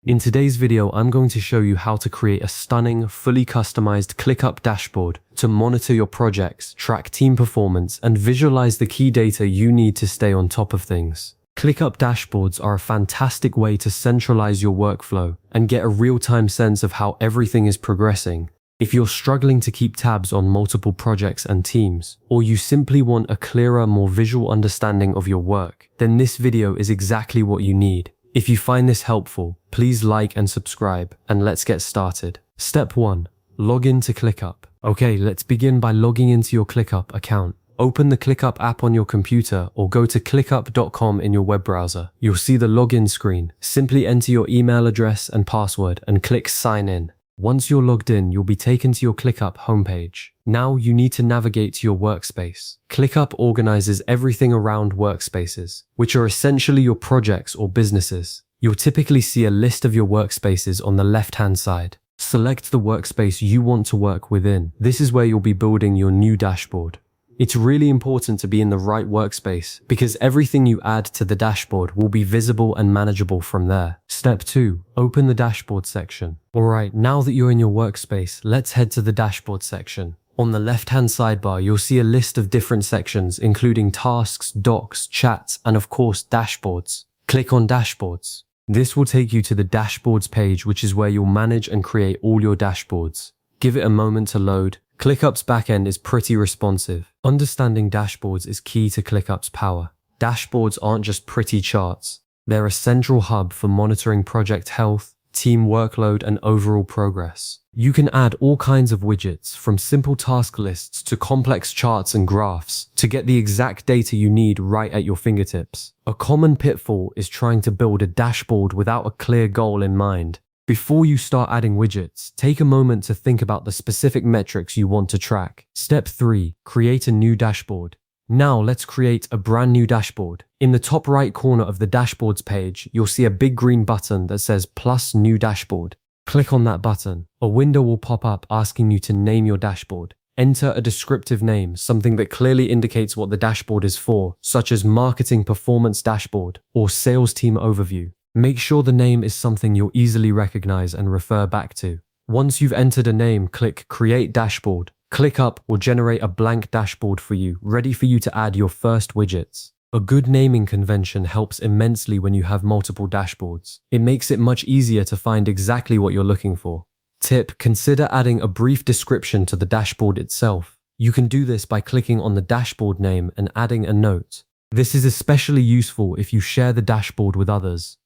In today's video, I'm going to show you how to create a stunning, fully customized ClickUp dashboard to monitor your projects, track team performance, and visualize the key data you need to stay on top of things. ClickUp dashboards are a fantastic way to centralize your workflow and get a real-time sense of how everything is progressing. If you're struggling to keep tabs on multiple projects and teams, or you simply want a clearer, more visual understanding of your work, then this video is exactly what you need. If you find this helpful, please like and subscribe, and let's get started. Step 1. Log in to ClickUp. Okay, let's begin by logging into your ClickUp account. Open the ClickUp app on your computer or go to clickup.com in your web browser. You'll see the login screen. Simply enter your email address and password and click Sign In. Once you're logged in, you'll be taken to your ClickUp homepage. Now you need to navigate to your workspace. ClickUp organizes everything around workspaces, which are essentially your projects or businesses. You'll typically see a list of your workspaces on the left-hand side. Select the workspace you want to work within. This is where you'll be building your new dashboard. It's really important to be in the right workspace because everything you add to the dashboard will be visible and manageable from there. Step 2. Open the dashboard section. Alright, now that you're in your workspace, let's head to the dashboard section. On the left-hand sidebar, you'll see a list of different sections, including tasks, docs, chats, and of course, dashboards. Click on Dashboards. This will take you to the Dashboards page, which is where you'll manage and create all your dashboards. Give it a moment to load. ClickUp's backend is pretty responsive. Understanding dashboards is key to ClickUp's power. Dashboards aren't just pretty charts. They're a central hub for monitoring project health, team workload, and overall progress. You can add all kinds of widgets, from simple task lists to complex charts and graphs, to get the exact data you need right at your fingertips. A common pitfall is trying to build a dashboard without a clear goal in mind. Before you start adding widgets, take a moment to think about the specific metrics you want to track. Step 3. Create a new dashboard. Now let's create a brand new dashboard. In the top right corner of the dashboards page, you'll see a big green button that says Plus New Dashboard. Click on that button. A window will pop up asking you to name your dashboard. Enter a descriptive name, something that clearly indicates what the dashboard is for, such as Marketing Performance Dashboard or Sales Team Overview. Make sure the name is something you'll easily recognize and refer back to. Once you've entered a name, click Create Dashboard. ClickUp will generate a blank dashboard for you, ready for you to add your first widgets. A good naming convention helps immensely when you have multiple dashboards. It makes it much easier to find exactly what you're looking for. Tip: consider adding a brief description to the dashboard itself. You can do this by clicking on the dashboard name and adding a note. This is especially useful if you share the dashboard with others.